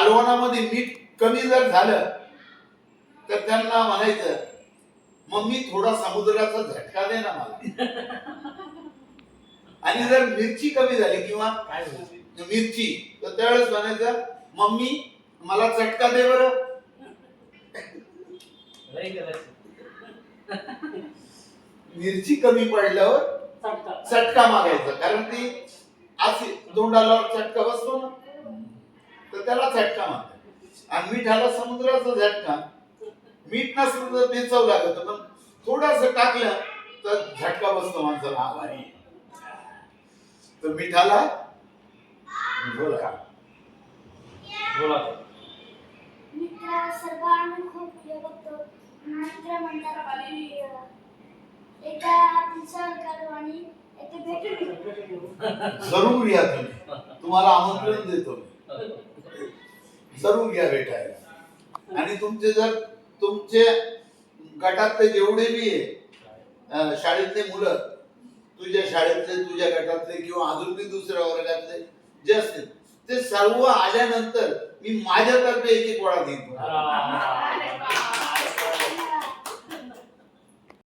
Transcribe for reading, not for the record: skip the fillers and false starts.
कालवणामध्ये मीठ कमी जर झालं तर त्यांना म्हणायचं मम्मी थोडा समुद्राचा झटका दे ना मला. आणि जर मिरची कमी झाली किंवा मिरची तर त्यावेळेस म्हणायचं मम्मी मला चटका दे बरं. मिरची कमी पडल्यावर चटका मागायचा, कारण ती अशी तोंडाला चटका बसतो ना, तर त्याला चटका मागतात. आणि मिठाला समुद्राचा झटका. मीठ नसलं तर ते चव लागत, पण थोडस टाकलं तर झटका बसतो माणसाला. तर मिठाला बोला बोला मित्र सर्व आम्ही खूप हे बघतो. मित्र म्हणतात की एका आपण सहल करू आणि येथे भेटून जरूर या तुम्ही, तुम्हाला आमंत्रण देतो, जरूर या भेटायला. आणि तुमचे जर तुमचे गटातले जेवढे बी आहे शाळेतले मुलं, तुझ्या शाळेतले तुझ्या गटातले किंवा अजून बी दुसऱ्या वर्गातले जे असतील ते सर्व आल्यानंतर मी माझ्यातर्फे एक एक वडा देईन.